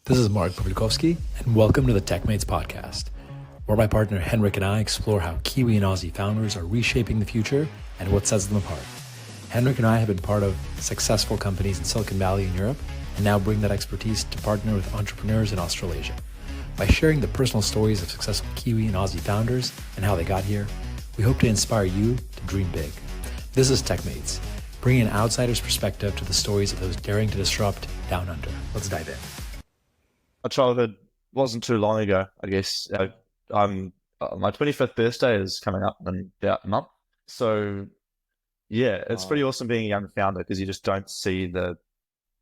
This is Pavlyukovskyy, and welcome to the TechMates podcast, where my partner Hendrik and I explore how Kiwi and Aussie founders are reshaping the future and what sets them apart. Hendrik and I have been part of successful companies in Silicon Valley and Europe, and now bring that expertise to partner with entrepreneurs in Australasia. By sharing the personal stories of successful Kiwi and Aussie founders and how they got here, we hope to inspire you to dream big. This is TechMates, bringing an outsider's perspective to the stories of those daring to disrupt down under. Let's dive in. My childhood wasn't too long ago, I guess. My 25th birthday is coming up in about a month. So, yeah, it's pretty awesome being a young founder because you just don't see the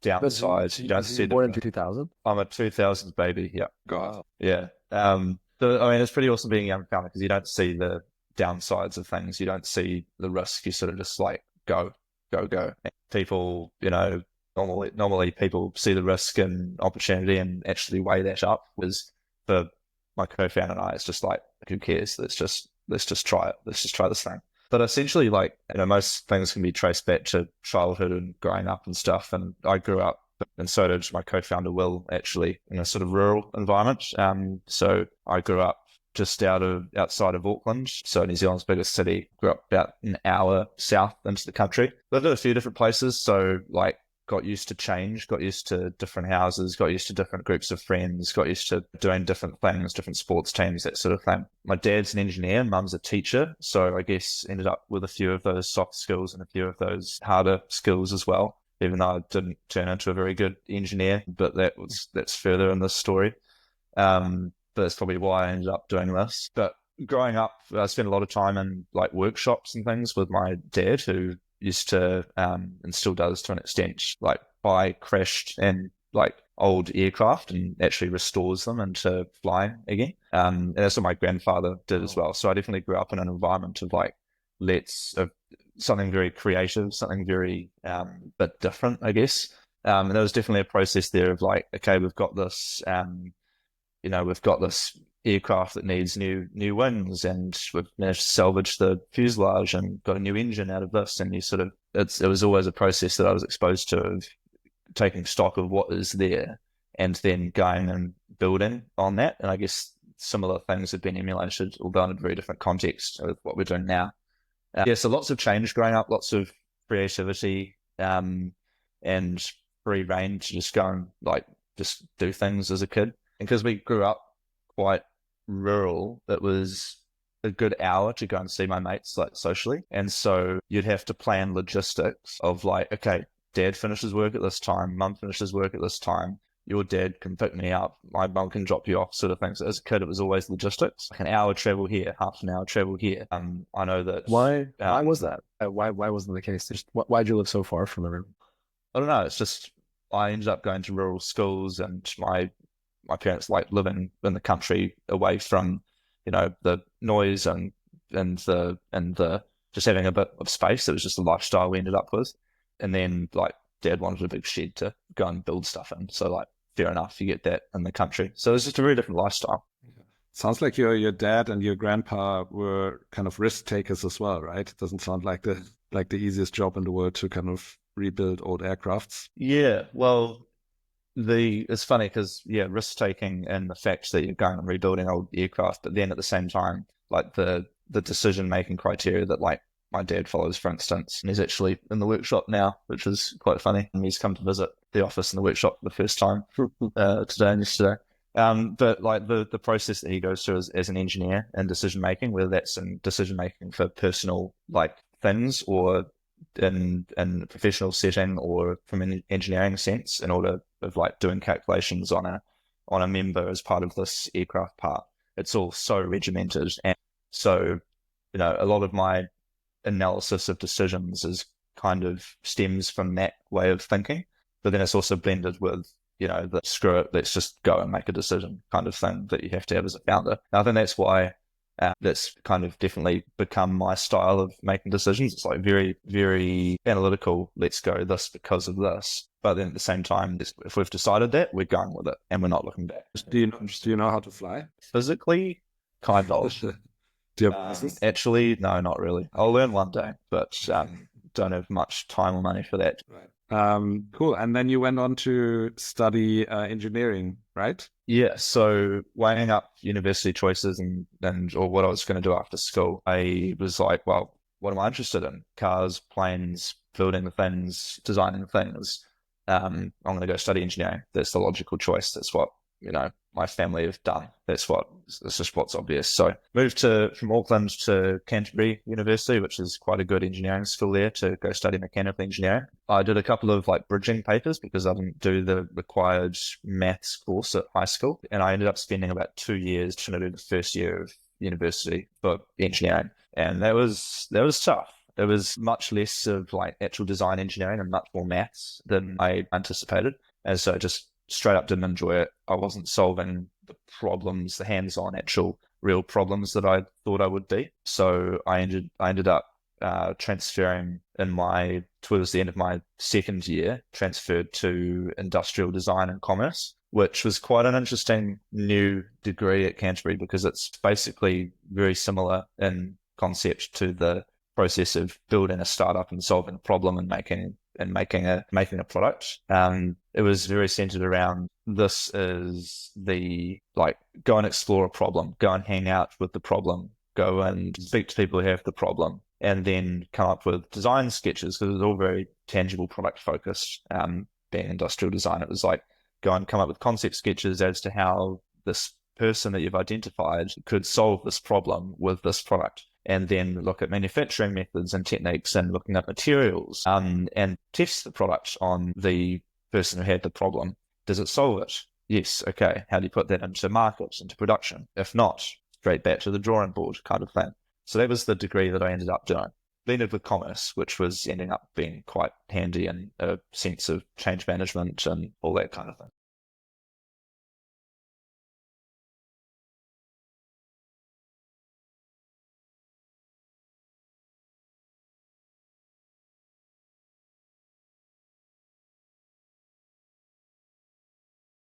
downsides. You don't see born in 2000? I'm a 2000s baby, yeah. God. Yeah. It's pretty awesome being a young founder because you don't see the downsides of things. You don't see the risk. You sort of just like go. And people, normally people see the risk and opportunity and actually weigh that up. Was for my co-founder and I, it's just like, who cares? Let's just try it. Let's just try this thing. But essentially, most things can be traced back to childhood and growing up and stuff. And I grew up, and so did my co-founder Will, actually, in a sort of rural environment. So I grew up just outside of Auckland, so New Zealand's biggest city. Grew up about an hour south into the country. Lived in a few different places, so got used to change, got used to different houses, got used to different groups of friends, got used to doing different things, different sports teams, that sort of thing. My dad's an engineer, mum's a teacher, so I guess ended up with a few of those soft skills and a few of those harder skills as well, even though I didn't turn into a very good engineer, but that's further in this story. But that's probably why I ended up doing this. But growing up, I spent a lot of time in workshops and things with my dad, who used to, and still does to an extent, buy crashed and old aircraft and actually restores them into flying again. And that's what my grandfather did as well. So I definitely grew up in an environment of something very creative, something very bit different, I guess. And there was definitely a process there of okay, we've got this, we've got this aircraft that needs new wings, and we've managed to salvage the fuselage and got a new engine out of this. And it was always a process that I was exposed to, of taking stock of what is there and then going and building on that. And I guess similar things have been emulated, although in a very different context of what we're doing now. So lots of change growing up, lots of creativity, and free rein to just go and just do things as a kid. And because we grew up quite rural, it was a good hour to go and see my mates socially. And so you'd have to plan logistics of okay, dad finishes work at this time, mum finishes work at this time, your dad can pick me up, my mum can drop you off, sort of things. So as a kid, it was always logistics, an hour travel here, half an hour travel here. I know that. Why was that? Why wasn't the case? Why'd you live so far from everyone? I don't know. It's just, I ended up going to rural schools, and my parents living in the country away from, the noise and the just having a bit of space. It was just a lifestyle we ended up with. And then dad wanted a big shed to go and build stuff in. So fair enough, you get that in the country. So it was just a very different lifestyle. Sounds like your dad and your grandpa were kind of risk takers as well, right? It doesn't sound like the easiest job in the world to kind of rebuild old aircrafts. Yeah, well, it's funny because risk taking and the fact that you're going and rebuilding old aircraft, but then at the same time, the decision making criteria that my dad follows, for instance, and he's actually in the workshop now, which is quite funny. And he's come to visit the office and the workshop for the first time today and yesterday. But the process that he goes through as an engineer and decision making, whether that's in decision making for personal things or in a professional setting or from an engineering sense, in order of doing calculations on a member as part of this aircraft part, it's all so regimented. And so a lot of my analysis of decisions is kind of stems from that way of thinking, but then it's also blended with the screw it, let's just go and make a decision kind of thing that you have to have as a founder. And I think that's why that's kind of definitely become my style of making decisions. It's very, very analytical. Let's go this because of this. But then at the same time, if we've decided that, we're going with it and we're not looking back. Do you know how to fly? Physically, kind of. Do you have license? Actually, no, not really. I'll learn one day, but don't have much time or money for that. Right. Cool. And then you went on to study engineering, right? Yeah, so weighing up university choices or what I was going to do after school, I was like, well, what am I interested in? Cars, planes, building the things, designing things. I'm going to go study engineering. That's the logical choice. That's what, my family have done. It's just what's obvious. So moved from Auckland to Canterbury University, which is quite a good engineering school there, to go study mechanical engineering. I did a couple of bridging papers because I didn't do the required maths course at high school. And I ended up spending about 2 years trying to do the first year of university for engineering. And that was tough. It was much less of actual design engineering and much more maths than I anticipated. And so just straight up didn't enjoy it. I wasn't solving the problems, the hands-on actual real problems that I thought I would be. So I ended up transferring towards the end of my second year, transferred to industrial design and commerce, which was quite an interesting new degree at Canterbury because it's basically very similar in concept to the process of building a startup and solving a problem and making a product. It was very centered around this is the go and explore a problem, go and hang out with the problem, go and speak to people who have the problem, and then come up with design sketches because it was all very tangible product focused. Being industrial design, it was go and come up with concept sketches as to how this person that you've identified could solve this problem with this product. And then look at manufacturing methods and techniques and looking at materials and test the product on the person who had the problem. Does it solve it? Yes. Okay. How do you put that into market, into production? If not, straight back to the drawing board kind of thing. So that was the degree that I ended up doing. Blended with commerce, which was ending up being quite handy in a sense of change management and all that kind of thing.